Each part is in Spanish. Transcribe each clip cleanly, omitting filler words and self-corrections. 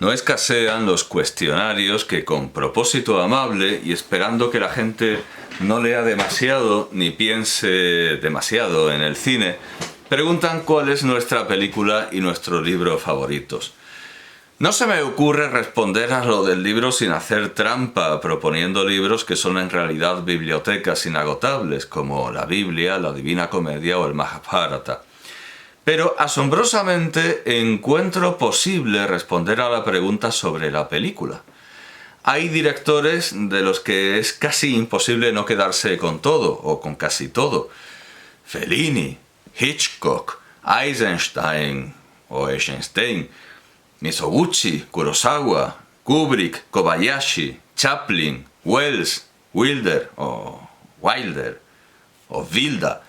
No escasean los cuestionarios que, con propósito amable y esperando que la gente no lea demasiado ni piense demasiado en el cine, preguntan cuál es nuestra película y nuestro libro favoritos. No se me ocurre responder a lo del libro sin hacer trampa, proponiendo libros que son en realidad bibliotecas inagotables, como la Biblia, la Divina Comedia o el Mahabharata. Pero asombrosamente encuentro posible responder a la pregunta sobre la película. Hay directores de los que es casi imposible no quedarse con todo, o con casi todo. Fellini, Hitchcock, Eisenstein o Eisenstein, Mizoguchi, Kurosawa, Kubrick, Kobayashi, Chaplin, Wells, Wilder o Wilda,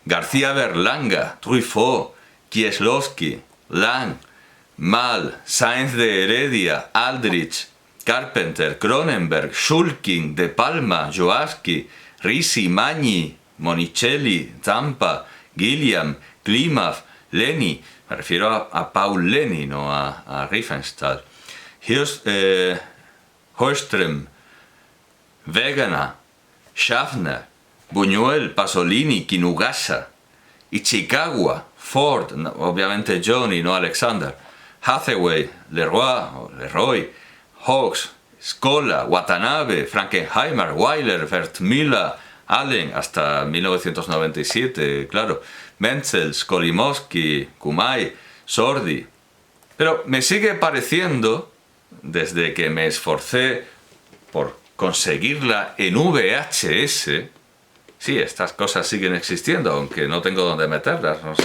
García Berlanga, Truffaut, Kieslowski, Lang, Mal, Sáenz de Heredia, Aldrich, Carpenter, Cronenberg, Shulkin, De Palma, Joaschi, Risi, Magni, Monicelli, Zampa, Gilliam, Klimav, Leni, me refiero a Paul Leni, no a Riefenstahl, Hoerström, Wegener, Schaffner, Buñuel, Pasolini, Kinugasa, Ichikawa, Ford, obviamente Johnny, no Alexander, Hathaway, Leroy, Hawks, Scola, Watanabe, Frankenheimer, Weiler, Vertmüller, Allen, hasta 1997, claro, Menzel, Skolimowski, Kumai, Sordi. Pero me sigue pareciendo, desde que me esforcé por conseguirla en VHS, sí, estas cosas siguen existiendo, aunque no tengo dónde meterlas, no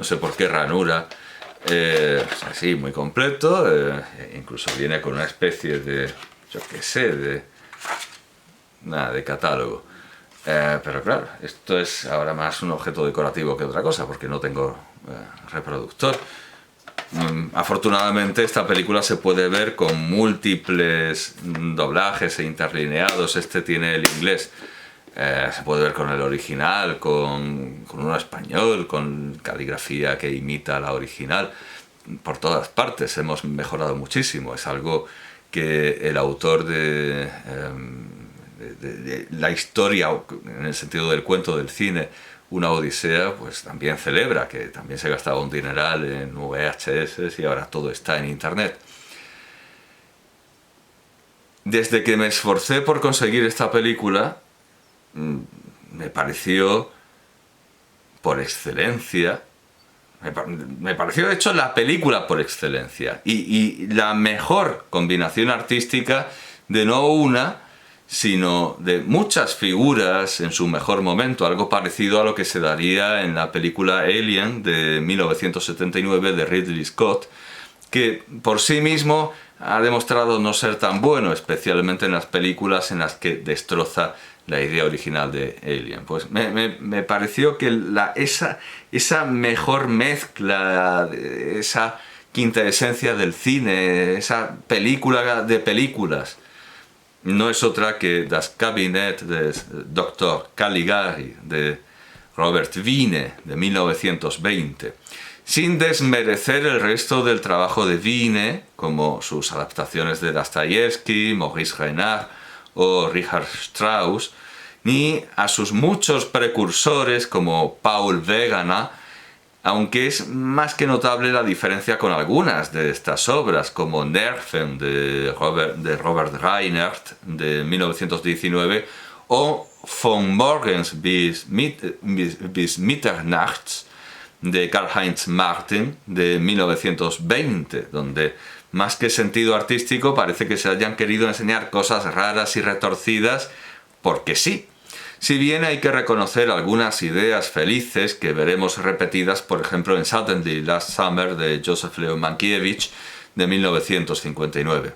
sé por qué ranura. Así, muy completo, incluso viene con una especie de, yo qué sé, de catálogo. Pero claro, esto es ahora más un objeto decorativo que otra cosa, porque no tengo reproductor. Afortunadamente esta película se puede ver con múltiples doblajes e interlineados. Este tiene el inglés. Se puede ver con el original, con uno español, con caligrafía que imita la original. Por todas partes hemos mejorado muchísimo. Es algo que el autor de la historia, en el sentido del cuento del cine, Una Odisea, pues también celebra, que también se gastaba un dineral en VHS y ahora todo está en internet. Desde que me esforcé por conseguir esta película, me pareció por excelencia, me pareció de hecho la película por excelencia y la mejor combinación artística de no una, sino de muchas figuras en su mejor momento, algo parecido a lo que se daría en la película Alien de 1979 de Ridley Scott, que por sí mismo ha demostrado no ser tan bueno, especialmente en las películas en las que destroza la idea original de Alien. Pues me pareció que esa mejor mezcla, esa quinta esencia del cine, esa película de películas, no es otra que Das Kabinett des Dr. Caligari de Robert Wiene de 1920. Sin desmerecer el resto del trabajo de Wiene, como sus adaptaciones de Dostoyevsky, Maurice Renard o Richard Strauss, ni a sus muchos precursores como Paul Wegener, aunque es más que notable la diferencia con algunas de estas obras, como Nerven de Robert Reinert de 1919 o Von Morgens bis Mitternachts de Karl-Heinz Martin de 1920, donde más que sentido artístico parece que se hayan querido enseñar cosas raras y retorcidas porque sí. Si bien hay que reconocer algunas ideas felices que veremos repetidas, por ejemplo, en Suddenly Last Summer de Joseph Leo Mankiewicz de 1959.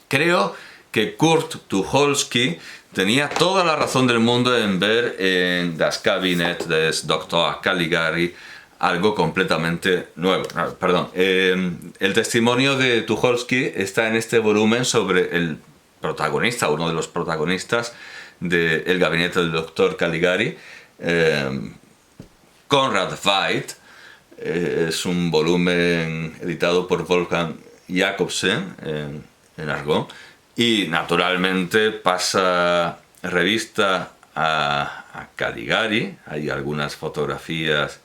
Creo que Kurt Tucholsky tenía toda la razón del mundo en ver en Das Kabinett des Dr. Caligari algo completamente nuevo. El testimonio de Tucholsky está en este volumen sobre el protagonista, uno de los protagonistas de El gabinete del Dr. Caligari, Conrad Veidt, Es un volumen editado por Wolfgang Jacobsen en Argonne y naturalmente pasa revista a Caligari. Hay algunas fotografías,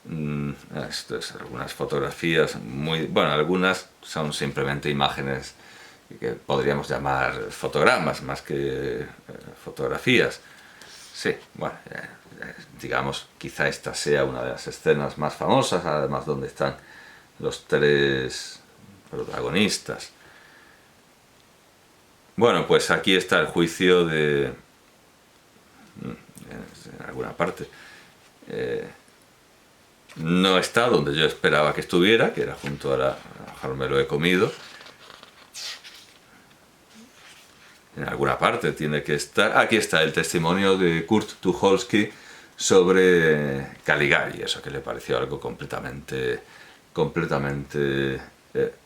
algunas fotografías muy... Bueno, algunas son simplemente imágenes que podríamos llamar fotogramas más que fotografías. Sí, bueno, digamos, quizá esta sea una de las escenas más famosas, además donde están los tres protagonistas. Bueno, pues aquí está el juicio de... en alguna parte. No está donde yo esperaba que estuviera, que era junto a la... A lo mejor me lo he comido. En alguna parte tiene que estar. Aquí está el testimonio de Kurt Tucholsky sobre Caligari, eso que le pareció algo completamente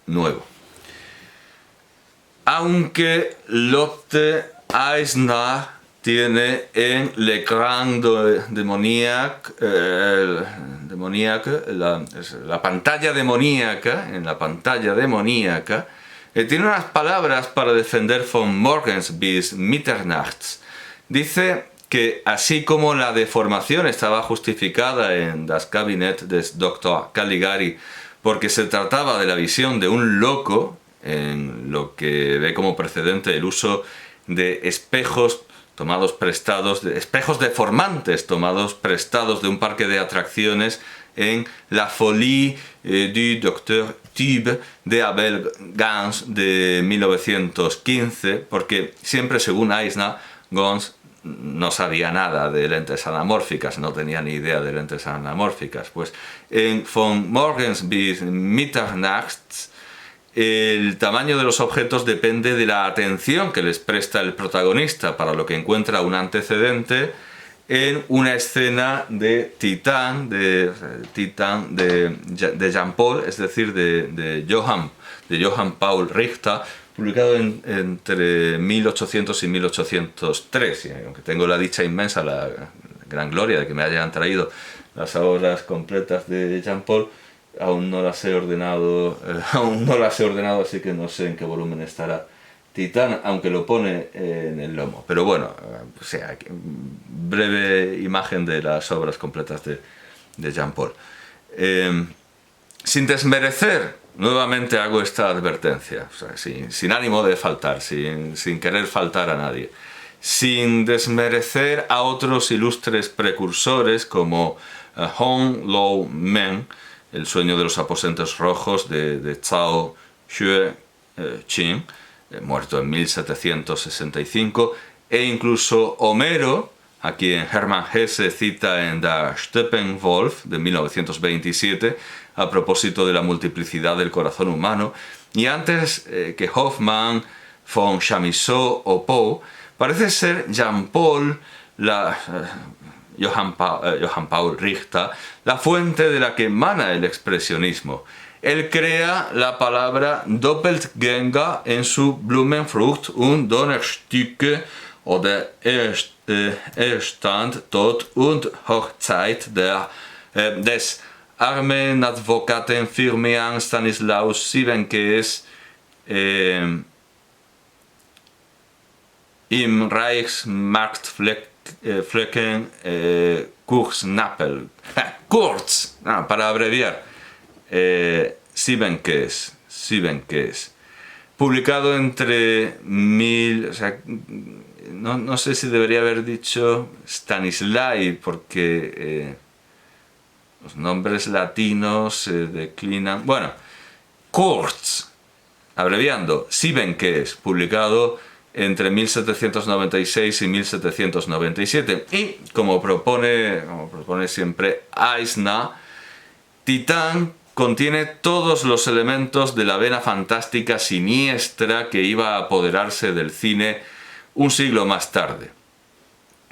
nuevo. Aunque Lotte Eisner tiene en L'écran démoniaque, la pantalla demoníaca, en la pantalla demoníaca, tiene unas palabras para defender von Morgens bis Mitternachts. Dice que así como la deformación estaba justificada en Das Kabinett des Dr. Caligari porque se trataba de la visión de un loco, en lo que ve como precedente el uso de espejos tomados prestados, de espejos deformantes tomados prestados de un parque de atracciones en La Folie du Docteur Tube de Abel Gans de 1915, porque siempre, según Eisner, Gans no sabía nada de lentes anamórficas, no tenía ni idea de lentes anamórficas. Pues en von Morgens bis Mitternachts el tamaño de los objetos depende de la atención que les presta el protagonista, para lo que encuentra un antecedente en una escena de Titán de Jean Paul, es decir, de Johann Paul Richter, publicado entre 1800 y 1803. Y aunque tengo la dicha inmensa, la gran gloria de que me hayan traído las obras completas de Jean Paul, aún no las he ordenado, así que no sé en qué volumen estará Titán, aunque lo pone en el lomo. Pero bueno, o sea, breve imagen de las obras completas de Jean Paul. Sin desmerecer, nuevamente hago esta advertencia, o sea, sin ánimo de faltar, sin querer faltar a nadie, sin desmerecer a otros ilustres precursores como Hong Lo Men, El sueño de los aposentos rojos de Zhao Xue-Qin, muerto en 1765, e incluso Homero, a quien Hermann Hesse cita en Der Steppenwolf de 1927, a propósito de la multiplicidad del corazón humano, y antes que Hoffmann, von Chamisso o Poe, parece ser Jean Paul, Johann Paul Richter, la fuente de la que emana el expresionismo. Él crea la palabra Doppelgänger en su Blumenfrucht und Donnerstücke oder Erstand, Tod und Hochzeit des armen Advokaten Firmian Stanislaus Siebenkees im Reichsmarktflecken Kurznapel. Kurz, para abreviar. Siebenkees, publicado entre no sé si debería haber dicho Stanislai, porque los nombres latinos se declinan. Bueno, Kurz, abreviando, Siebenkees, publicado entre 1796 y 1797. Y como propone siempre Eisner, Titán contiene todos los elementos de la vena fantástica siniestra que iba a apoderarse del cine un siglo más tarde.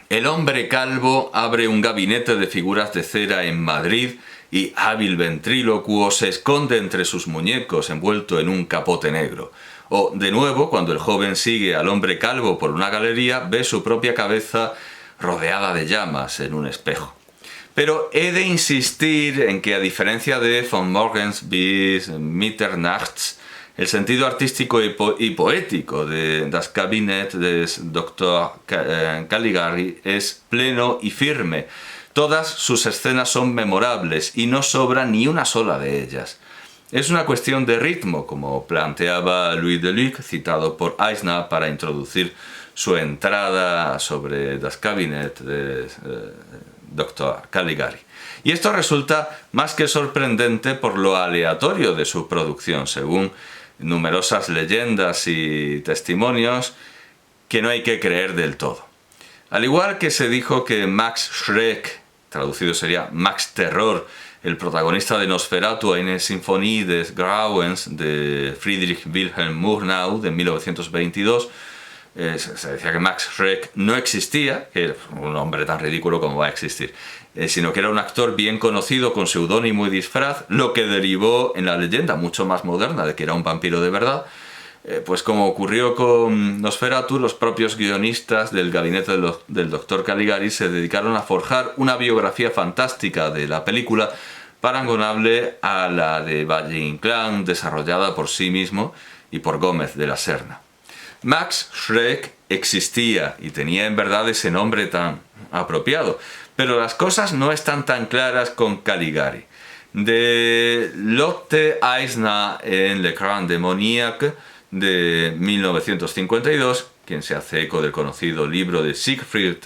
El hombre calvo abre un gabinete de figuras de cera en Madrid y hábil ventrílocuo se esconde entre sus muñecos envuelto en un capote negro. O, de nuevo, cuando el joven sigue al hombre calvo por una galería, ve su propia cabeza rodeada de llamas en un espejo. Pero he de insistir en que, a diferencia de von Morgens bis Mitternachts, el sentido artístico y poético de Das Kabinett des Dr. Caligari es pleno y firme. Todas sus escenas son memorables y no sobra ni una sola de ellas. Es una cuestión de ritmo, como planteaba Louis Deluc, citado por Eisner para introducir su entrada sobre Das Kabinett de Dr. Caligari. Y esto resulta más que sorprendente por lo aleatorio de su producción, según numerosas leyendas y testimonios que no hay que creer del todo. Al igual que se dijo que Max Schreck, traducido sería Max Terror, el protagonista de Nosferatu, eine Symphonie des Grauens de Friedrich Wilhelm Murnau de 1922, se decía que Max Schreck no existía, que es un hombre tan ridículo como va a existir, sino que era un actor bien conocido con seudónimo y disfraz, lo que derivó en la leyenda mucho más moderna de que era un vampiro de verdad. Pues como ocurrió con Nosferatu, los propios guionistas del gabinete del Dr. Caligari se dedicaron a forjar una biografía fantástica de la película, parangonable a la de Valle Inclán, desarrollada por sí mismo y por Gómez de la Serna. Max Schreck existía y tenía en verdad ese nombre tan apropiado, pero las cosas no están tan claras con Caligari. De Lotte Eisner en Le Grand Démoniaque de 1952, quien se hace eco del conocido libro de Siegfried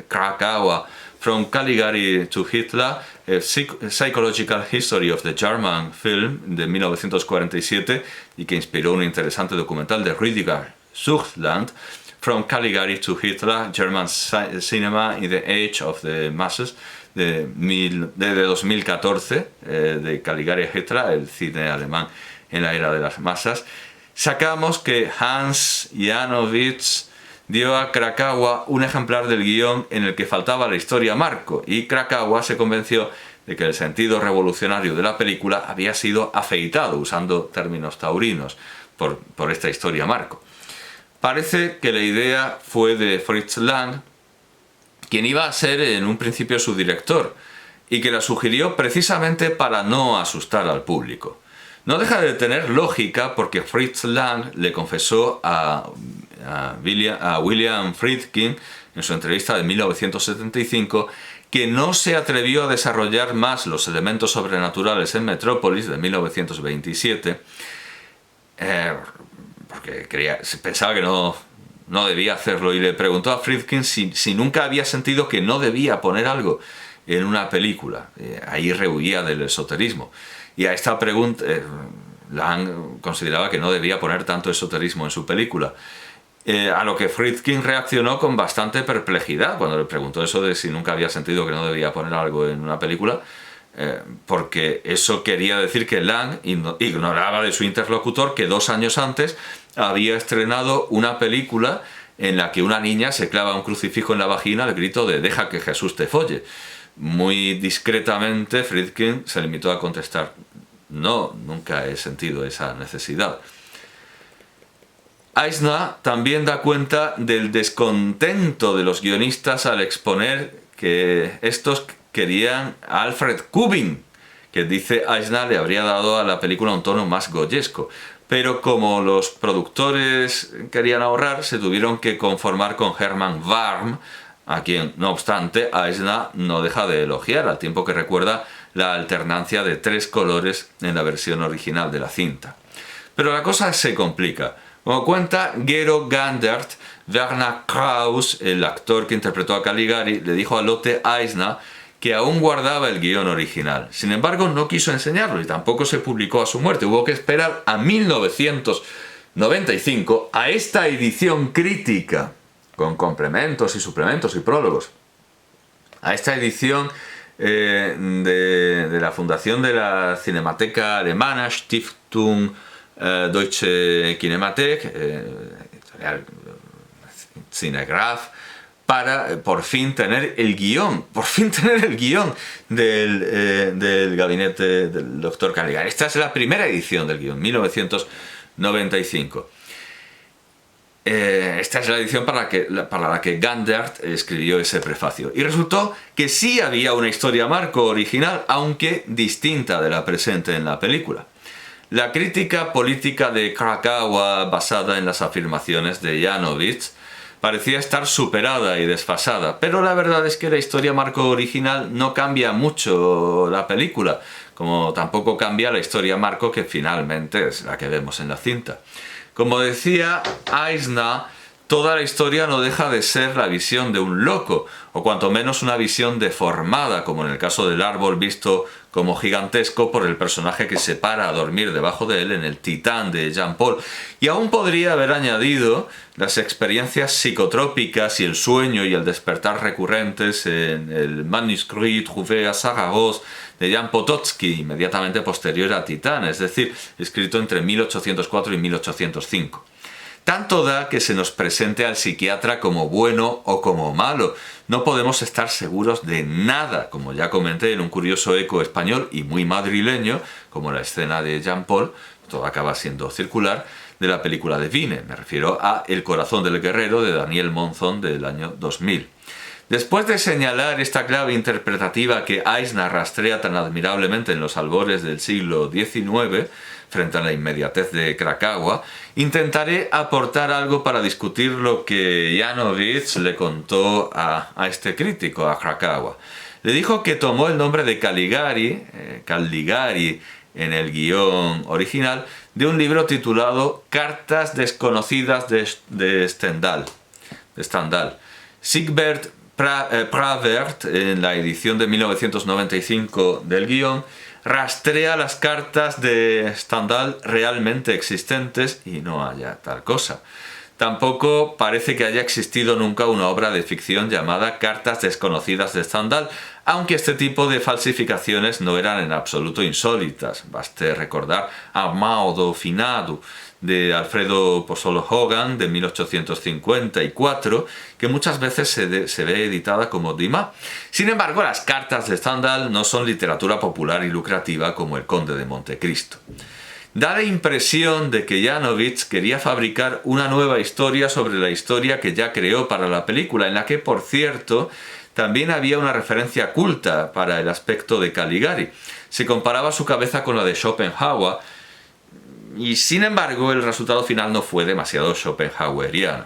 Kracauer, From Caligari to Hitler, a Psychological History of the German Film de 1947, y que inspiró un interesante documental de Rüdiger Suchland, From Caligari to Hitler, German Cinema in the Age of the Masses, de 2014, de Caligari a Hitler, el cine alemán en la era de las masas. Sacamos que Hans Janowitz dio a Kracauer un ejemplar del guión en el que faltaba la historia Marco, y Kracauer se convenció de que el sentido revolucionario de la película había sido afeitado, usando términos taurinos, por esta historia Marco. Parece que la idea fue de Fritz Lang, quien iba a ser en un principio su director, y que la sugirió precisamente para no asustar al público. No deja de tener lógica, porque Fritz Lang le confesó a William Friedkin en su entrevista de 1975 que no se atrevió a desarrollar más los elementos sobrenaturales en Metrópolis de 1927, porque pensaba que no debía hacerlo, y le preguntó a Friedkin si nunca había sentido que no debía poner algo en una película. Ahí rehuía del esoterismo. Y a esta pregunta, Lang consideraba que no debía poner tanto esoterismo en su película. A lo que Friedkin reaccionó con bastante perplejidad cuando le preguntó eso de si nunca había sentido que no debía poner algo en una película, porque eso quería decir que Lang ignoraba de su interlocutor que 2 años antes había estrenado una película en la que una niña se clava un crucifijo en la vagina al grito de «deja que Jesús te folle». Muy discretamente, Friedkin se limitó a contestar «no, nunca he sentido esa necesidad». Eisner también da cuenta del descontento de los guionistas al exponer que estos querían a Alfred Kubin, que dice Eisner le habría dado a la película un tono más goyesco. Pero como los productores querían ahorrar, se tuvieron que conformar con Hermann Warm, a quien, no obstante, Eisner no deja de elogiar, al tiempo que recuerda la alternancia de 3 colores en la versión original de la cinta. Pero la cosa se complica. Como cuenta Gero Gandert, Werner Krauss, el actor que interpretó a Caligari, le dijo a Lotte Eisner que aún guardaba el guión original. Sin embargo, no quiso enseñarlo y tampoco se publicó a su muerte. Hubo que esperar a 1995 a esta edición crítica, con complementos y suplementos y prólogos, a esta edición de la fundación de la Cinemateca Alemana, Stiftung Deutsche Kinemathek, Cinegraph, para por fin tener el guión, del gabinete del Dr. Caligari. Esta es la primera edición del guión, 1995. esta es la edición para la que Gandert escribió ese prefacio. Y resultó que sí había una historia marco original, aunque distinta de la presente en la película. La crítica política de Krakawa, basada en las afirmaciones de Janowitz, parecía estar superada y desfasada, pero la verdad es que la historia marco original no cambia mucho la película, como tampoco cambia la historia marco que finalmente es la que vemos en la cinta. Como decía Eisner, toda la historia no deja de ser la visión de un loco, o cuanto menos una visión deformada, como en el caso del árbol visto como gigantesco por el personaje que se para a dormir debajo de él en el Titán de Jean Paul. Y aún podría haber añadido las experiencias psicotrópicas y el sueño y el despertar recurrentes en el Manuscrit trouvé à Saragosse de Jan Potocki, inmediatamente posterior a Titán, es decir, escrito entre 1804 y 1805. Tanto da que se nos presente al psiquiatra como bueno o como malo. No podemos estar seguros de nada, como ya comenté en un curioso eco español y muy madrileño, como la escena de Jean Paul, todo acaba siendo circular, de la película de Vine. Me refiero a El corazón del guerrero de Daniel Monzón del año 2000. Después de señalar esta clave interpretativa que Eisner rastrea tan admirablemente en los albores del siglo XIX, frente a la inmediatez de Krakawa, intentaré aportar algo para discutir lo que Janowitz le contó a este crítico, a Krakawa. Le dijo que tomó el nombre de Caligari en el guión original, de un libro titulado Cartas desconocidas de Stendhal. Siegbert Pravert, en la edición de 1995 del guión, rastrea las cartas de Stendhal realmente existentes y no haya tal cosa. Tampoco parece que haya existido nunca una obra de ficción llamada Cartas desconocidas de Stendhal, aunque este tipo de falsificaciones no eran en absoluto insólitas. Baste recordar Armado Finado de Alfredo Pozzolo Hogan de 1854, que muchas veces se ve editada como Dumas. Sin embargo, las cartas de Stendhal no son literatura popular y lucrativa como El Conde de Montecristo. Da la impresión de que Janowitz quería fabricar una nueva historia sobre la historia que ya creó para la película, en la que, por cierto, también había una referencia culta para el aspecto de Caligari. Se comparaba su cabeza con la de Schopenhauer, y sin embargo el resultado final no fue demasiado schopenhaueriano.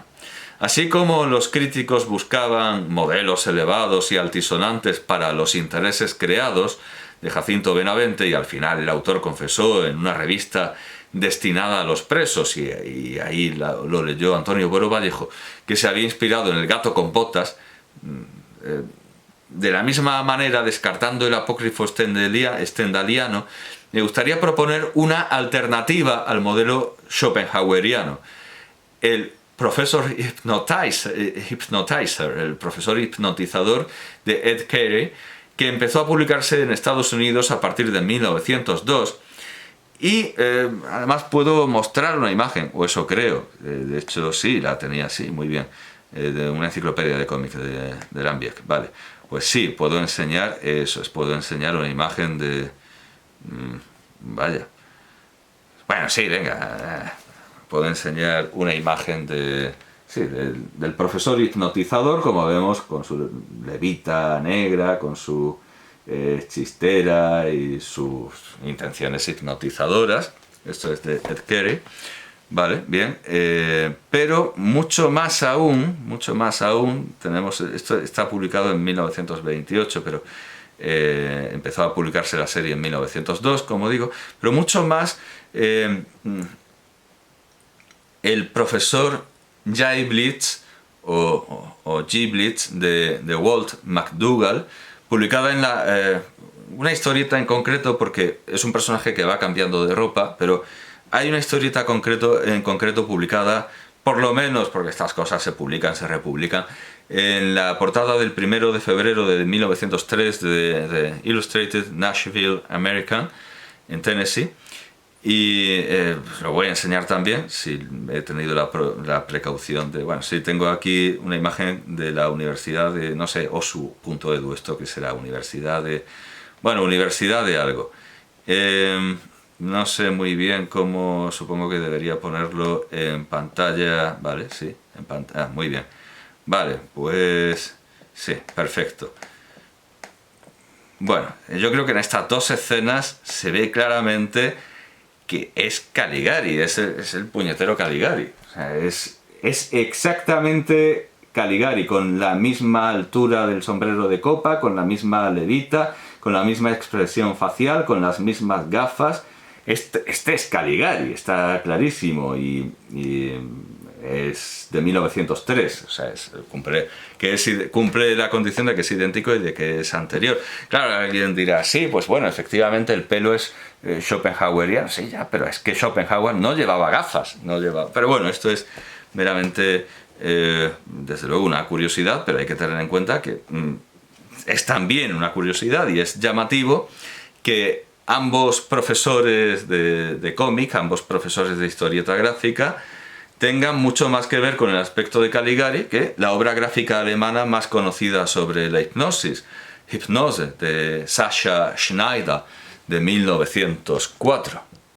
Así como los críticos buscaban modelos elevados y altisonantes para los intereses creados de Jacinto Benavente, y al final el autor confesó en una revista destinada a los presos, y ahí lo leyó Antonio Buero Vallejo, que se había inspirado en El gato con botas, de la misma manera, descartando el apócrifo stendhaliano, me gustaría proponer una alternativa al modelo schopenhaueriano. El profesor Hypnotizer, el profesor hipnotizador de Ed Carey, que empezó a publicarse en Estados Unidos a partir de 1902, y además puedo mostrar una imagen, o eso creo, de hecho sí, la tenía así, muy bien, de una enciclopedia de cómics de Lambiek, vale, pues sí, puedo enseñar eso, puedo enseñar una imagen de... vaya, bueno, sí, venga, puedo enseñar una imagen del profesor hipnotizador, como vemos, con su levita negra, con su chistera y sus intenciones hipnotizadoras. Esto es de Ed Carey, vale, bien, pero mucho más aún, tenemos, esto está publicado en 1928, pero empezó a publicarse la serie en 1902, como digo, pero mucho más el profesor Giblitz o Giblitz de Walt McDougall, publicada en una historieta en concreto, porque es un personaje que va cambiando de ropa, pero hay una historieta en concreto publicada, por lo menos porque estas cosas se publican, se republican, en la portada del 1 de febrero de 1903 de Illustrated Nashville American en Tennessee, y lo voy a enseñar también, si he tenido la precaución de... Bueno, sí, tengo aquí una imagen de la universidad de, no sé, osu.edu, esto que será universidad de... Bueno, universidad de algo. No sé muy bien cómo, supongo que debería ponerlo en pantalla. Vale, sí, en pantalla. Muy bien. Vale, pues sí, perfecto. Bueno, yo creo que en estas dos escenas se ve claramente que es Caligari, es el puñetero Caligari. O sea, es exactamente Caligari, con la misma altura del sombrero de copa, con la misma levita, con la misma expresión facial, con las mismas gafas. Este es Caligari, está clarísimo, y es de 1903, o sea, cumple la condición de que es idéntico y de que es anterior. Claro, alguien dirá, sí, pues bueno, efectivamente el pelo es schopenhaueriano, sí, ya, pero es que Schopenhauer no llevaba gafas, no llevaba... Pero bueno, esto es meramente, desde luego, una curiosidad, pero hay que tener en cuenta que es también una curiosidad y es llamativo que ambos profesores de cómic, ambos profesores de historieta gráfica, tengan mucho más que ver con el aspecto de Caligari que la obra gráfica alemana más conocida sobre la hipnosis, Hypnose, de Sascha Schneider, de 1904.